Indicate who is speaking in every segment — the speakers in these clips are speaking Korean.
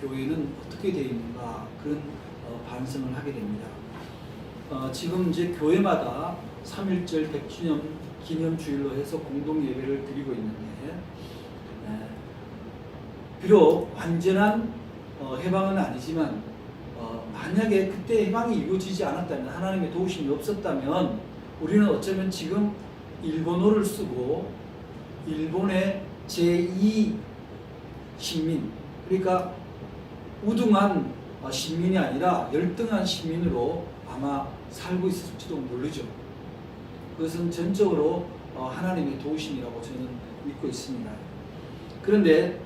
Speaker 1: 교회는 어떻게 되어 있는가 그런 반성을 하게 됩니다. 지금 이제 교회마다 3.1절 100주년 기념주일로 해서 공동 예배를 드리고 있는데 비록 완전한 해방은 아니지만 만약에 그때 해방이 이루어지지 않았다면, 하나님의 도우심이 없었다면 우리는 어쩌면 지금 일본어를 쓰고 일본의 제2 신민, 그러니까 우등한 신민이 아니라 열등한 신민으로 아마 살고 있을지도 모르죠. 그것은 전적으로 하나님의 도우심이라고 저는 믿고 있습니다. 그런데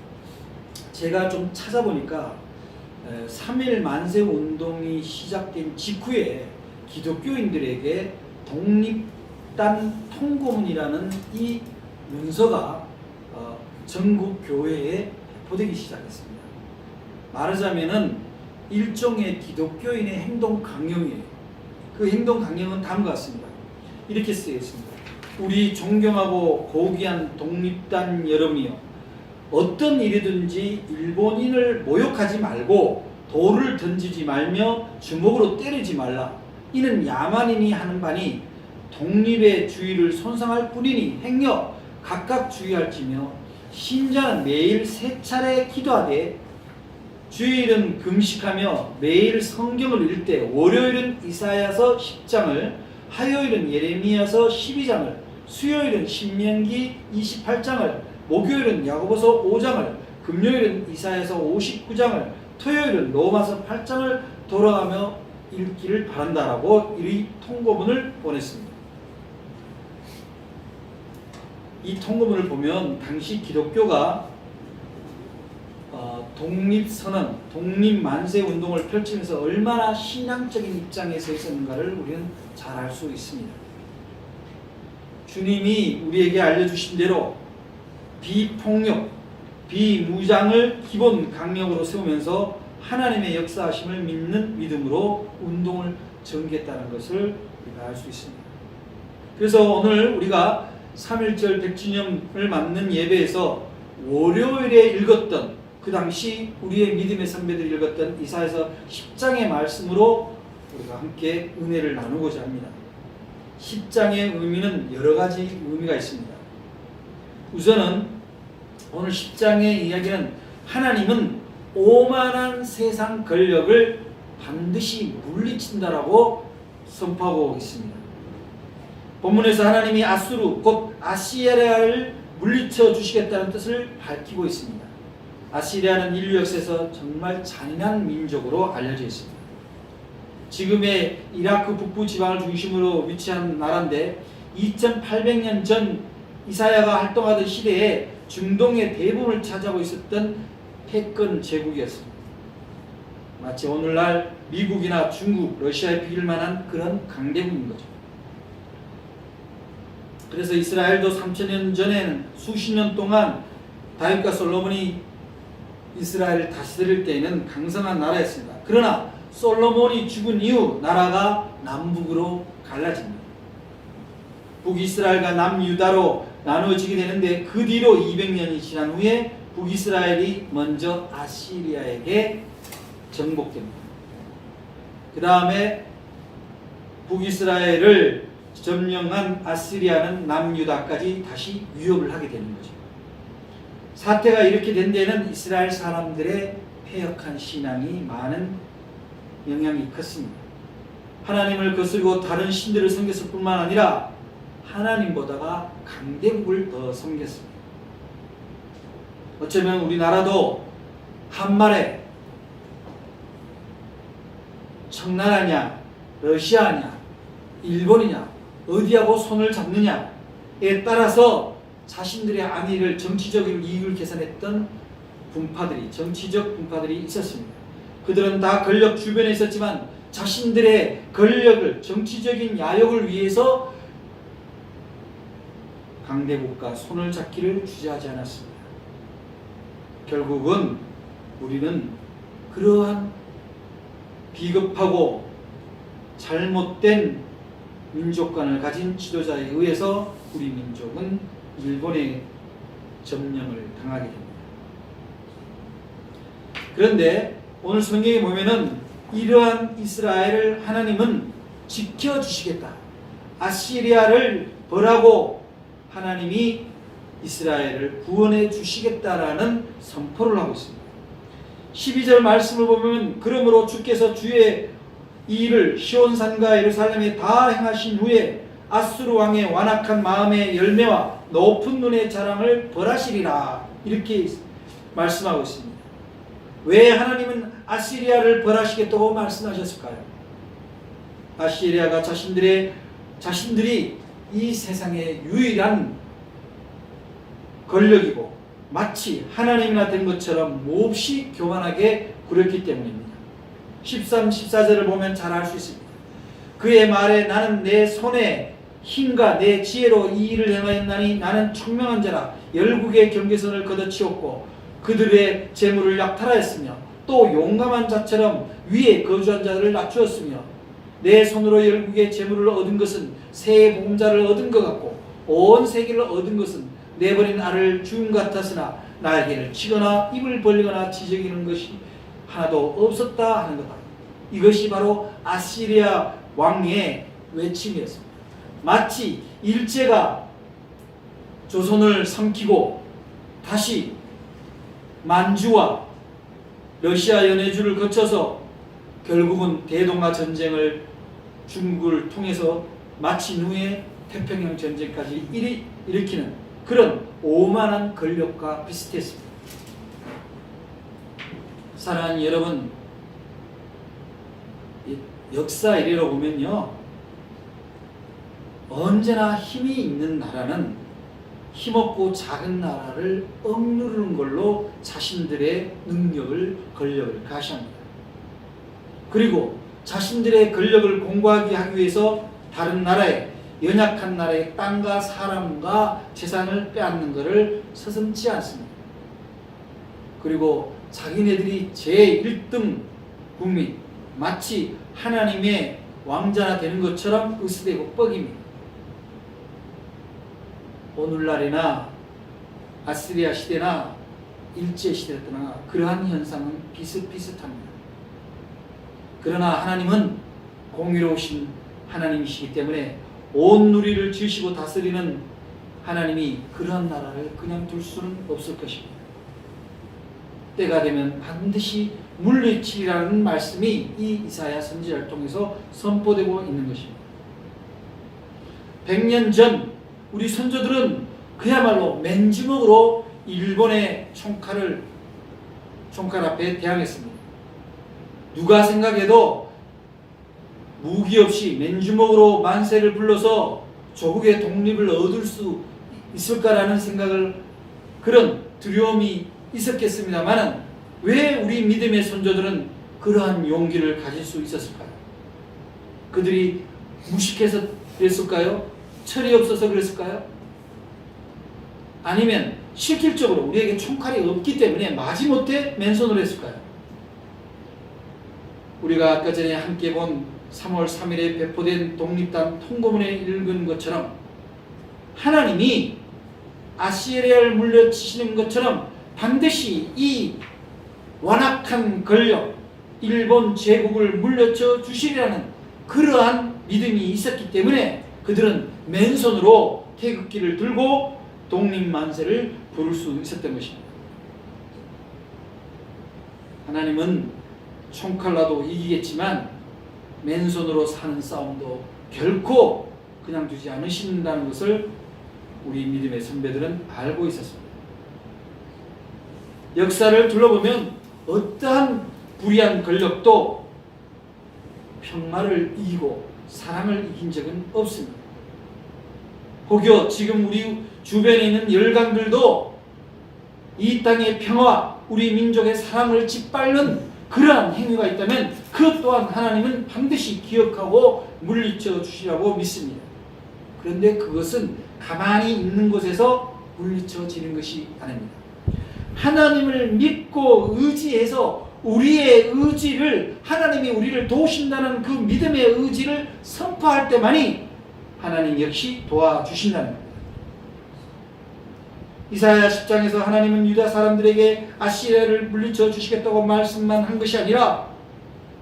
Speaker 1: 제가 좀 찾아보니까 3.1 만세 운동이 시작된 직후에 기독교인들에게 독립단 통고문이라는 이 문서가 전국 교회에 배포되기 시작했습니다. 말하자면은 일종의 기독교인의 행동 강령이에요. 그 행동 강령은 다음과 같습니다. 이렇게 쓰여 있습니다. 우리 존경하고 고귀한 독립단 여러분이여, 어떤 일이든지 일본인을 모욕하지 말고 돌을 던지지 말며 주먹으로 때리지 말라. 이는 야만인이 하는 바니 독립의 주의를 손상할 뿐이니 행여 각각 주의할지며, 신자는 매일 3차례 기도하되 주일은 금식하며 매일 성경을 읽되 월요일은 이사야서 10장을, 화요일은 예레미야서 12장을, 수요일은 신명기 28장을, 목요일은 야고보서 5장을, 금요일은 이사야서 59장을, 토요일은 로마서 8장을 돌아가며 읽기를 바란다라고 이 통고문을 보냈습니다. 이 통고문을 보면 당시 기독교가 독립선언, 독립만세운동을 펼치면서 얼마나 신앙적인 입장에 서 있었는가를 우리는 잘 알 수 있습니다. 주님이 우리에게 알려주신 대로 비폭력, 비무장을 기본 강령으로 세우면서 하나님의 역사하심을 믿는 믿음으로 운동을 전개했다는 것을 우리가 알 수 있습니다. 그래서 오늘 우리가 3.1절 100주년을 맞는 예배에서 월요일에 읽었던, 그 당시 우리의 믿음의 선배들이 읽었던 이사야서 10장의 말씀으로 우리가 함께 은혜를 나누고자 합니다. 10장의 의미는 여러 가지 의미가 있습니다. 우선은 오늘 10장의 이야기는 하나님은 오만한 세상 권력을 반드시 물리친다라고 선포하고 있습니다. 본문에서 하나님이 아수르 곧 아시리아를 물리쳐 주시겠다는 뜻을 밝히고 있습니다. 아시리아는 인류 역사에서 정말 잔인한 민족으로 알려져 있습니다. 지금의 이라크 북부 지방을 중심으로 위치한 나라인데 2800년 전 이사야가 활동하던 시대에 중동의 대부분을 차지하고 있었던 패권 제국이었습니다. 마치 오늘날 미국이나 중국, 러시아에 비길 만한 그런 강대국인 거죠. 그래서 이스라엘도 3000년 전에는 수십 년 동안 다윗과 솔로몬이 이스라엘을 다스릴 때에는 강성한 나라였습니다. 그러나 솔로몬이 죽은 이후 나라가 남북으로 갈라집니다. 북이스라엘과 남유다로 나누어지게 되는데 그 뒤로 200년이 지난 후에 북이스라엘이 먼저 아시리아에게 정복됩니다. 그 다음에 북이스라엘을 점령한 아시리아는 남유다까지 다시 위협을 하게 되는 거죠. 사태가 이렇게 된 데는 이스라엘 사람들의 패역한 신앙이 많은 영향이 컸습니다. 하나님을 거스르고 다른 신들을 섬겼을 뿐만 아니라 하나님보다가 강대국을 더 섬겼습니다. 어쩌면 우리나라도 한말에 청나라냐, 러시아냐, 일본이냐, 어디하고 손을 잡느냐에 따라서 자신들의 안위를, 정치적인 이익을 계산했던 분파들이, 정치적 분파들이 있었습니다. 그들은 다 권력 주변에 있었지만 자신들의 권력을, 정치적인 야욕을 위해서 강대국과 손을 잡기를 주저하지 않았습니다. 결국은 우리는 그러한 비겁하고 잘못된 민족관을 가진 지도자에 의해서 우리 민족은 일본의 점령을 당하게 됩니다. 그런데 오늘 성경에 보면은 이러한 이스라엘을 하나님은 지켜주시겠다. 아시리아를 벌하고 하나님이 이스라엘을 구원해 주시겠다라는 선포를 하고 있습니다. 12절 말씀을 보면 그러므로 주께서 주의 이 일을 시온산과 예루살렘에 다 행하신 후에 아수르 왕의 완악한 마음의 열매와 높은 눈의 자랑을 벌하시리라 이렇게 말씀하고 있습니다. 왜 하나님은 아시리아를 벌하시겠다고 말씀하셨을까요? 아시리아가 자신들이 이 세상의 유일한 권력이고 마치 하나님이나 된 것처럼 몹시 교만하게 구렸기 때문입니다. 13, 14절을 보면 잘 알 수 있습니다. 그의 말에 나는 내 손에 힘과 내 지혜로 이 일을 행하였나니 나는 청명한 자라 열국의 경계선을 걷어치웠고 그들의 재물을 약탈하였으며 또 용감한 자처럼 위에 거주한 자들을 낮추었으며 내 손으로 열국의 재물을 얻은 것은 새 보험자를 얻은 것 같고 온 세계를 얻은 것은 내버린 알을 죽음 같았으나 날개를 치거나 입을 벌리거나 지저귀는 것이 하나도 없었다 하는 거다. 이것이 바로 아시리아 왕의 외침이었습니다. 마치 일제가 조선을 삼키고 다시 만주와 러시아 연해주를 거쳐서 결국은 대동아 전쟁을 중국을 통해서 마친 후에 태평양 전쟁까지 일으키는 그런 오만한 권력과 비슷했습니다. 사랑하는 여러분, 역사 이래로 보면요, 언제나 힘이 있는 나라는 힘없고 작은 나라를 억누르는 걸로 자신들의 능력을, 권력을 가시합니다. 그리고 자신들의 권력을 공고하게 하기 위해서 다른 나라에, 연약한 나라의 땅과 사람과 재산을 빼앗는 것을 서슴지 않습니다. 그리고 자기네들이 제1등 국민, 마치 하나님의 왕자나 되는 것처럼 으스대고 뻑입니다. 오늘날이나 아시리아 시대나 일제시대나 그러한 현상은 비슷비슷합니다. 그러나 하나님은 공의로우신 하나님이시기 때문에 온 누리를 지으시고 다스리는 하나님이 그러한 나라를 그냥 둘 수는 없을 것입니다. 때가 되면 반드시 물리치리라는 말씀이 이 이사야 선지자를 통해서 선포되고 있는 것입니다. 100년 전 우리 선조들은 그야말로 맨주먹으로 일본의 총칼 앞에 대항했습니다. 누가 생각해도 무기 없이 맨주먹으로 만세를 불러서 조국의 독립을 얻을 수 있을까라는 생각을, 그런 두려움이 있었겠습니다만 왜 우리 믿음의 선조들은 그러한 용기를 가질 수 있었을까요? 그들이 무식해서 그랬을까요? 철이 없어서 그랬을까요? 아니면 실질적으로 우리에게 총칼이 없기 때문에 마지못해 맨손으로 했을까요? 우리가 아까 전에 함께 본 3월 3일에 배포된 독립단 통고문에 읽은 것처럼 하나님이 아시리아를 물려치시는 것처럼 반드시 이 완악한 권력, 일본 제국을 물려쳐 주시리라는 그러한 믿음이 있었기 때문에 그들은 맨손으로 태극기를 들고 독립만세를 부를 수 있었던 것입니다. 하나님은 총칼라도 이기겠지만 맨손으로 사는 싸움도 결코 그냥 두지 않으신다는 것을 우리 믿음의 선배들은 알고 있었습니다. 역사를 둘러보면 어떠한 불의한 권력도 평화를 이기고 사랑을 이긴 적은 없습니다. 혹여 지금 우리 주변에 있는 열강들도 이 땅의 평화와 우리 민족의 사랑을 짓밟는 그러한 행위가 있다면 그 또한 하나님은 반드시 기억하고 물리쳐 주시라고 믿습니다. 그런데 그것은 가만히 있는 곳에서 물리쳐지는 것이 아닙니다. 하나님을 믿고 의지해서 우리의 의지를, 하나님이 우리를 도우신다는 그 믿음의 의지를 선포할 때만이 하나님 역시 도와주신다는 겁니다. 이사야 10장에서 하나님은 유다 사람들에게 아시리아를 물리쳐 주시겠다고 말씀만 한 것이 아니라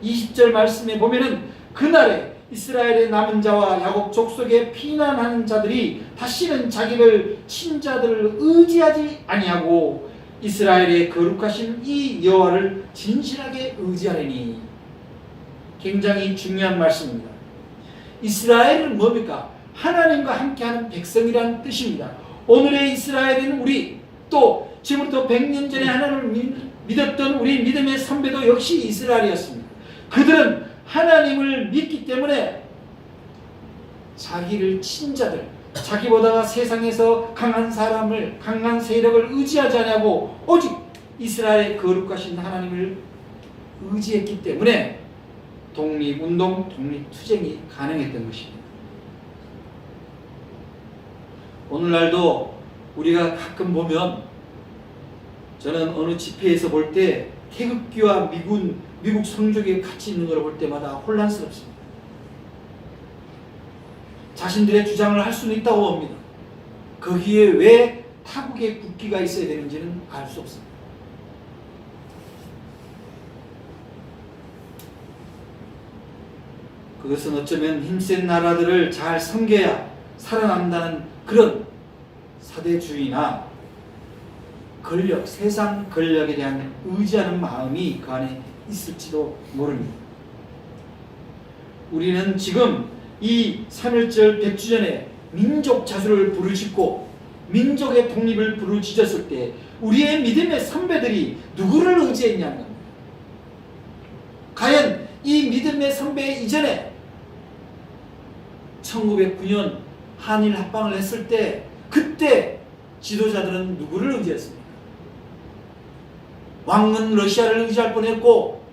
Speaker 1: 20절 말씀에 보면은 그날에 이스라엘의 남은 자와 야곱 족속에 피난하는 자들이 다시는 자기를 친자들을 의지하지 아니하고 이스라엘의 거룩하신 이 여호와를 진실하게 의지하리니. 굉장히 중요한 말씀입니다. 이스라엘은 뭡니까? 하나님과 함께하는 백성이라는 뜻입니다. 오늘의 이스라엘은 우리, 또 지금부터 100년 전에 하나님을 믿었던 우리 믿음의 선배도 역시 이스라엘이었습니다. 그들은 하나님을 믿기 때문에 자기를 친자들, 자기보다 세상에서 강한 사람을, 강한 세력을 의지하지 않냐고 오직 이스라엘의 거룩하신 하나님을 의지했기 때문에 독립운동, 독립투쟁이 가능했던 것입니다. 오늘날도 우리가 가끔 보면, 저는 어느 집회에서 볼 때 태극기와 미국 성적이 같이 있는 걸 볼 때마다 혼란스럽습니다. 자신들의 주장을 할 수는 있다고 봅니다. 거기에 왜 타국의 국기가 있어야 되는지는 알 수 없습니다. 그것은 어쩌면 힘센 나라들을 잘 섬겨야 살아남는다는 그런 사대주의나 권력, 세상 권력에 대한 의지하는 마음이 그 안에 있을지도 모릅니다. 우리는 지금 이 3.1절 100주년에 민족 자수를 부르짖고 민족의 독립을 부르짖었을 때 우리의 믿음의 선배들이 누구를 의지했냐는 겁니다. 과연 이 믿음의 선배 이전에 1909년 한일 합방을 했을 때 그때 지도자들은 누구를 의지했습니까? 왕은 러시아를 의지할 뻔했고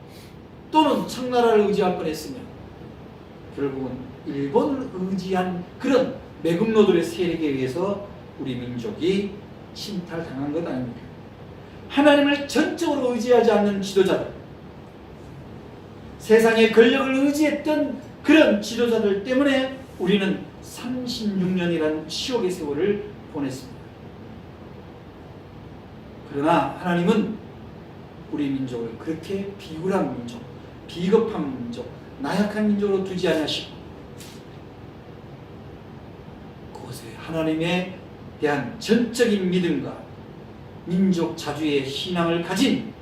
Speaker 1: 또는 청나라를 의지할 뻔했으며 결국은 일본을 의지한 그런 매국노들의 세력에 의해서 우리 민족이 침탈당한 것 아닙니까? 하나님을 전적으로 의지하지 않는 지도자들, 세상의 권력을 의지했던 그런 지도자들 때문에 우리는 36년이라는 치욕의 세월을 보냈습니다. 그러나 하나님은 우리 민족을 그렇게 비굴한 민족, 비겁한 민족, 나약한 민족으로 두지 않으시고 그것에 하나님에 대한 전적인 믿음과 민족 자주의 신앙을 가진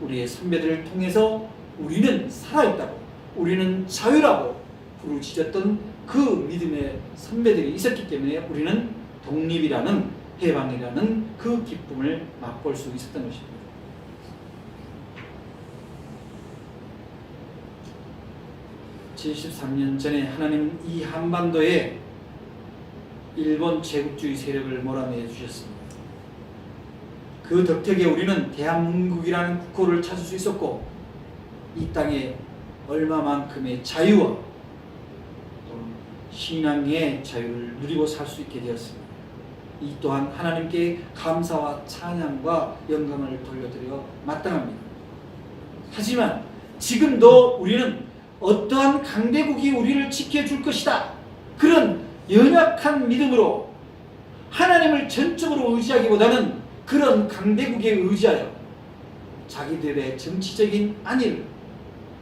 Speaker 1: 우리의 선배들을 통해서 우리는 살아있다고, 우리는 자유라고 부르짖었던 그 믿음의 선배들이 있었기 때문에 우리는 독립이라는, 해방이라는 그 기쁨을 맛볼 수 있었던 것입니다. (73년) 전에 하나님은 이 한반도에 일본 제국주의 세력을 몰아내 주셨습니다. 그 덕택에 우리는 대한민국이라는 국호를 찾을 수 있었고 이 땅에 얼마만큼의 자유와 또는 신앙의 자유를 누리고 살 수 있게 되었습니다. 이 또한 하나님께 감사와 찬양과 영광을 돌려드려 마땅합니다. 하지만 지금도 우리는 어떠한 강대국이 우리를 지켜줄 것이다, 그런 연약한 믿음으로 하나님을 전적으로 의지하기보다는 그런 강대국에 의지하여 자기들의 정치적인 안위를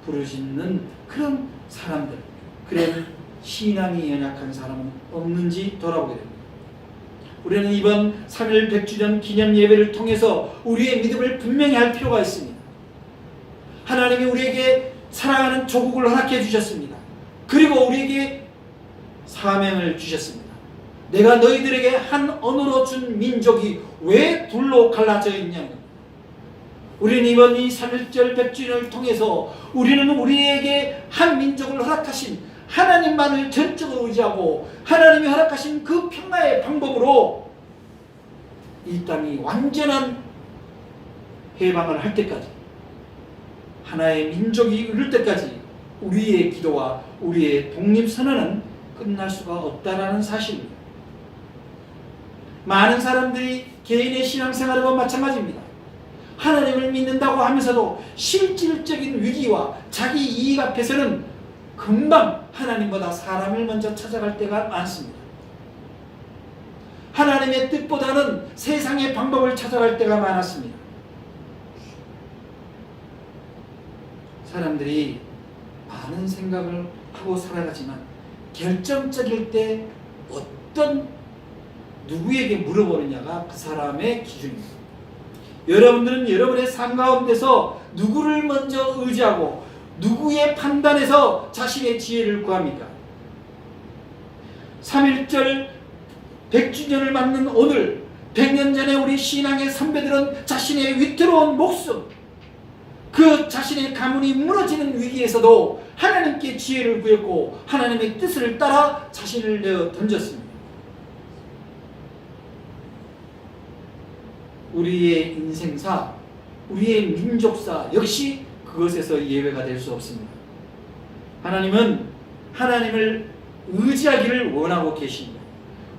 Speaker 1: 부르짖는 그런 사람들, 그런 신앙이 연약한 사람은 없는지 돌아보게 됩니다. 우리는 이번 3.1 100주년 기념 예배를 통해서 우리의 믿음을 분명히 할 필요가 있습니다. 하나님이 우리에게 사랑하는 조국을 허락해 주셨습니다. 그리고 우리에게 사명을 주셨습니다. 내가 너희들에게 한 언어로 준 민족이 왜 둘로 갈라져 있냐면, 우리는 이번 이 3.1절 100주년을 통해서 우리는 우리에게 한 민족을 허락하신 하나님만을 전적으로 의지하고 하나님이 허락하신 그 평화의 방법으로 이 땅이 완전한 해방을 할 때까지, 하나의 민족이 이룰 때까지 우리의 기도와 우리의 독립선언은 끝날 수가 없다라는 사실입니다. 많은 사람들이 개인의 신앙생활과 마찬가지입니다. 하나님을 믿는다고 하면서도 실질적인 위기와 자기 이익 앞에서는 금방 하나님보다 사람을 먼저 찾아갈 때가 많습니다. 하나님의 뜻보다는 세상의 방법을 찾아갈 때가 많았습니다. 사람들이 많은 생각을 하고 살아가지만 결정적일 때 어떤 누구에게 물어보느냐가 그 사람의 기준입니다. 여러분들은 여러분의 삶 가운데서 누구를 먼저 의지하고 누구의 판단에서 자신의 지혜를 구합니까? 3.1절 100주년을 맞는 오늘 100년 전에 우리 신앙의 선배들은 자신의 위태로운 목숨, 그 자신의 가문이 무너지는 위기에서도 하나님께 지혜를 구했고 하나님의 뜻을 따라 자신을 내어 던졌습니다. 우리의 인생사, 우리의 민족사 역시 그것에서 예외가 될 수 없습니다. 하나님은 하나님을 의지하기를 원하고 계십니다.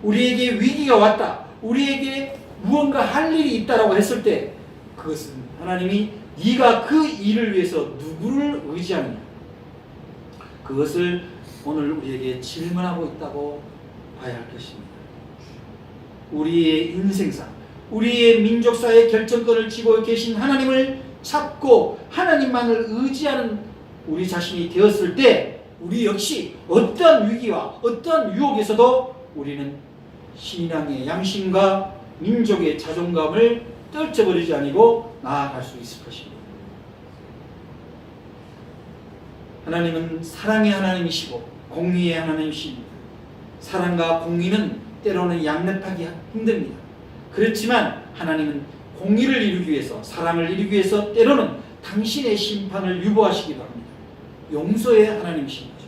Speaker 1: 우리에게 위기가 왔다, 우리에게 무언가 할 일이 있다라고 했을 때 그것은 하나님이 네가 그 일을 위해서 누구를 의지하느냐, 그것을 오늘 우리에게 질문하고 있다고 봐야 할 것입니다. 우리의 인생사, 우리의 민족사의 결정권을 쥐고 계신 하나님을 찾고 하나님만을 의지하는 우리 자신이 되었을 때 우리 역시 어떤 위기와 어떤 유혹에서도 우리는 신앙의 양심과 민족의 자존감을 떨쳐버리지 아니고 나아갈 수 있을 것입니다. 하나님은 사랑의 하나님이시고 공의의 하나님이십니다. 사랑과 공의는 때로는 양립하기 힘듭니다. 그렇지만 하나님은 공의를 이루기 위해서, 사랑을 이루기 위해서 때로는 당신의 심판을 유보하시기도 합니다. 용서의 하나님이신 거죠.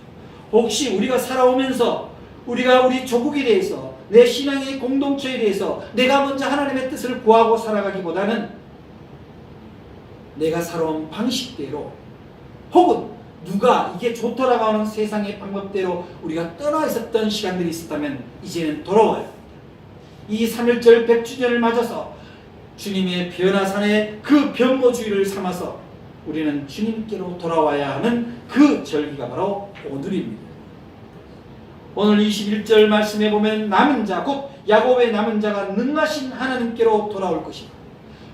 Speaker 1: 혹시 우리가 살아오면서 우리가 우리 조국에 대해서, 내 신앙의 공동체에 대해서 내가 먼저 하나님의 뜻을 구하고 살아가기보다는 내가 살아온 방식대로 혹은 누가 이게 좋더라고 하는 세상의 방법대로 우리가 떠나 있었던 시간들이 있었다면 이제는 돌아와요. 이 3.1절 100주년을 맞아서 주님의 변화산의 그 변모주의를 삼아서 우리는 주님께로 돌아와야 하는 그 절기가 바로 오늘입니다. 오늘 21절 말씀에 보면 남은 자, 곧 야곱의 남은 자가 능하신 하나님께로 돌아올 것이다.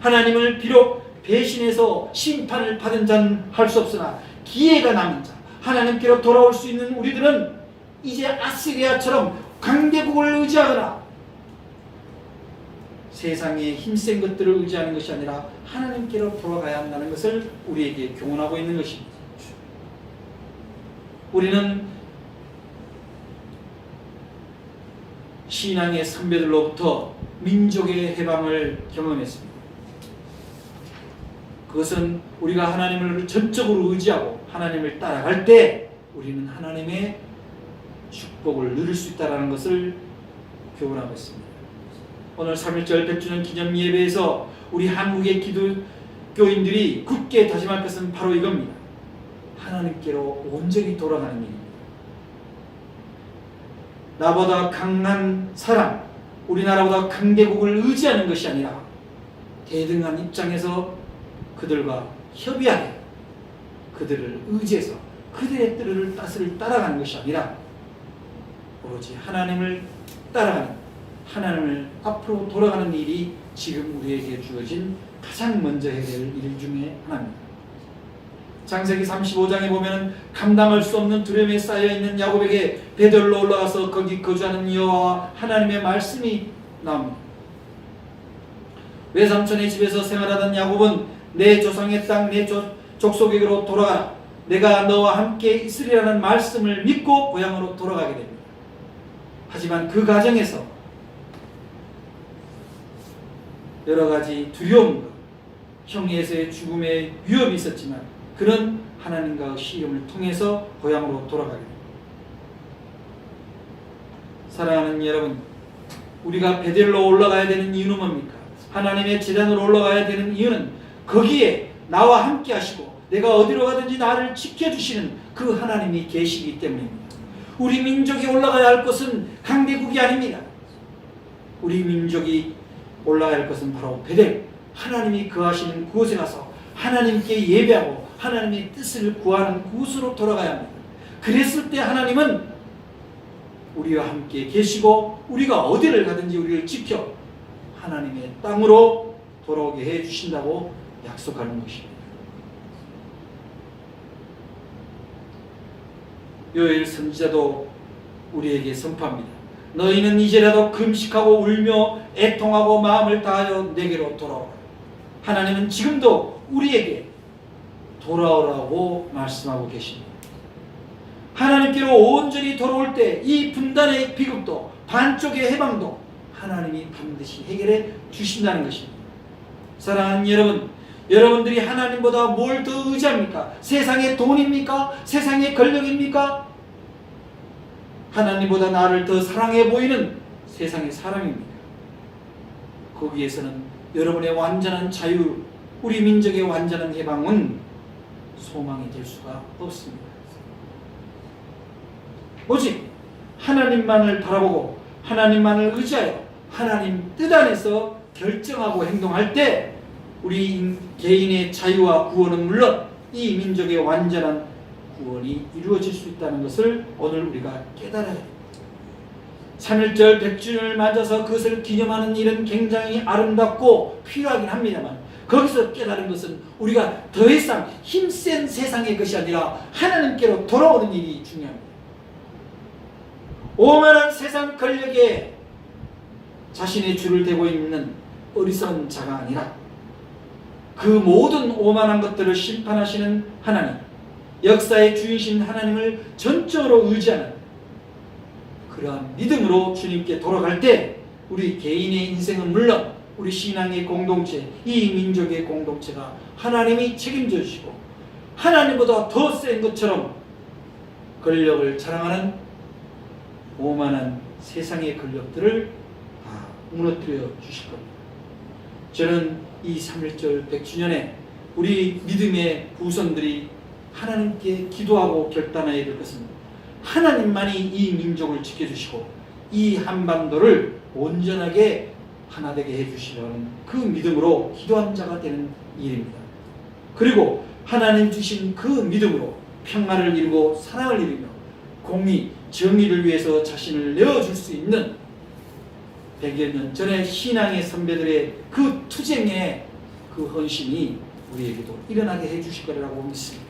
Speaker 1: 하나님을 비록 배신해서 심판을 받은 자는 할 수 없으나 기회가 남은 자, 하나님께로 돌아올 수 있는 우리들은 이제 아시리아처럼 강대국을 의지하거나 세상에 힘센 것들을 의지하는 것이 아니라 하나님께로 돌아가야 한다는 것을 우리에게 교훈하고 있는 것입니다. 우리는 신앙의 선배들로부터 민족의 해방을 경험했습니다. 그것은 우리가 하나님을 전적으로 의지하고 하나님을 따라갈 때 우리는 하나님의 축복을 누릴 수 있다는 것을 교훈하고 있습니다. 오늘 3.1절 100주년 기념 예배에서 우리 한국의 기독교인들이 굳게 다짐할 것은 바로 이겁니다. 하나님께로 온전히 돌아가는 일입니다. 나보다 강한 사람, 우리나라보다 강대국을 의지하는 것이 아니라 대등한 입장에서 그들과 협의하게 그들을 의지해서 그들의 뜻을 따라가는 것이 아니라 오로지 하나님을 따라가는, 하나님을 앞으로 돌아가는 일이 지금 우리에게 주어진 가장 먼저 해야 될 일 중에 하나입니다. 창세기 35장에 보면 감당할 수 없는 두려움에 쌓여있는 야곱에게 베델로 올라가서 거기 거주하는 여호와 하나님의 말씀이 나옵니다. 외삼촌의 집에서 생활하던 야곱은 내 조상의 땅, 내 족속에게로 돌아가라. 내가 너와 함께 있으리라는 말씀을 믿고 고향으로 돌아가게 됩니다. 하지만 그 과정에서 여러 가지 두려움과 형에서의 죽음의 위협이 있었지만 그는 하나님과 시험을 통해서 고향으로 돌아가게 됩니다. 사랑하는 여러분, 우리가 베델로 올라가야 되는 이유는 뭡니까? 하나님의 제단으로 올라가야 되는 이유는 거기에 나와 함께 하시고 내가 어디로 가든지 나를 지켜주시는 그 하나님이 계시기 때문입니다. 우리 민족이 올라가야 할 것은 강대국이 아닙니다. 우리 민족이 올라가야 할 것은 바로 베델, 하나님이 거하시는 그곳에 가서 하나님께 예배하고 하나님의 뜻을 구하는 그곳으로 돌아가야 합니다. 그랬을 때 하나님은 우리와 함께 계시고 우리가 어디를 가든지 우리를 지켜 하나님의 땅으로 돌아오게 해 주신다고 약속하는 것입니다. 요엘 선지자도 우리에게 선포합니다. 너희는 이제라도 금식하고 울며 애통하고 마음을 다하여 내게로 돌아오라. 하나님은 지금도 우리에게 돌아오라고 말씀하고 계십니다. 하나님께로 온전히 돌아올 때 이 분단의 비극도 반쪽의 해방도 하나님이 반드시 해결해 주신다는 것입니다. 사랑하는 여러분, 여러분들이 하나님보다 뭘 더 의지합니까? 세상의 돈입니까? 세상의 권력입니까? 하나님보다 나를 더 사랑해 보이는 세상의 사람입니다. 거기에서는 여러분의 완전한 자유, 우리 민족의 완전한 해방은 소망이 될 수가 없습니다. 오직 하나님만을 바라보고 하나님만을 의지하여 하나님 뜻 안에서 결정하고 행동할 때 우리 개인의 자유와 구원은 물론 이 민족의 완전한 구원이 이루어질 수 있다는 것을 오늘 우리가 깨달아야 합니다. 3.1절 100주년을 맞아서 그것을 기념하는 일은 굉장히 아름답고 필요하긴 합니다만 거기서 깨달은 것은 우리가 더 이상 힘센 세상의 것이 아니라 하나님께로 돌아오는 일이 중요합니다. 오만한 세상 권력에 자신의 줄을 대고 있는 어리석은 자가 아니라 그 모든 오만한 것들을 심판하시는 하나님, 역사의 주인이신 하나님을 전적으로 의지하는 그러한 믿음으로 주님께 돌아갈 때 우리 개인의 인생은 물론 우리 신앙의 공동체, 이 민족의 공동체가 하나님이 책임져 주시고 하나님보다 더 센 것처럼 권력을 자랑하는 오만한 세상의 권력들을 다 무너뜨려 주실 겁니다. 저는 이 3.1절 100주년에 우리 믿음의 후손들이 하나님께 기도하고 결단해야 될 것은 하나님만이 이 민족을 지켜주시고 이 한반도를 온전하게 하나 되게 해주시려는 그 믿음으로 기도한 자가 되는 일입니다. 그리고 하나님 주신 그 믿음으로 평화를 이루고 사랑을 이루며 공의, 정의를 위해서 자신을 내어줄 수 있는 100여 년 전의 신앙의 선배들의 그 투쟁의 그 헌신이 우리에게도 일어나게 해주실 거라고 믿습니다.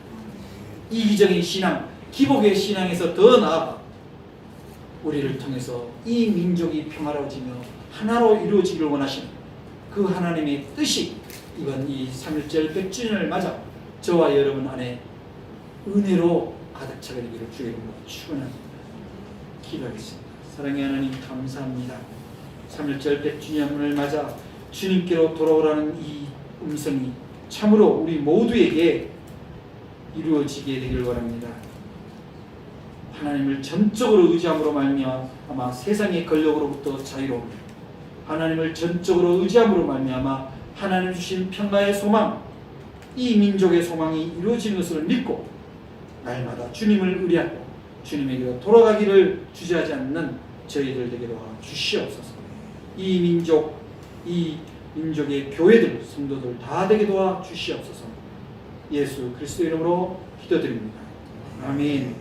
Speaker 1: 이기적인 신앙, 기복의 신앙에서 더 나아가 우리를 통해서 이 민족이 평화로워지며 하나로 이루어지기를 원하시는 그 하나님의 뜻이 이번 이 3.1절 100주년을 맞아 저와 여러분 안에 은혜로 가득 차게 되기를 주의 이름으로 축원합니다. 기도하겠습니다. 사랑의 하나님 감사합니다. 3.1절 100주년을 맞아 주님께로 돌아오라는 이 음성이 참으로 우리 모두에게 이루어지게 되기를 원합니다. 하나님을 전적으로 의지함으로 말미암아 세상의 권력으로부터 자유로움, 하나님을 전적으로 의지함으로 말미암아 하나님 주신 평화의 소망, 이 민족의 소망이 이루어지는 것을 믿고 날마다 주님을 의뢰하고 주님에게로 돌아가기를 주저하지 않는 저희들 되게 도와 주시옵소서. 이 민족의 교회들, 성도들 다 되게 도와 주시옵소서. 예수 그리스도 이름으로 기도드립니다. 아멘.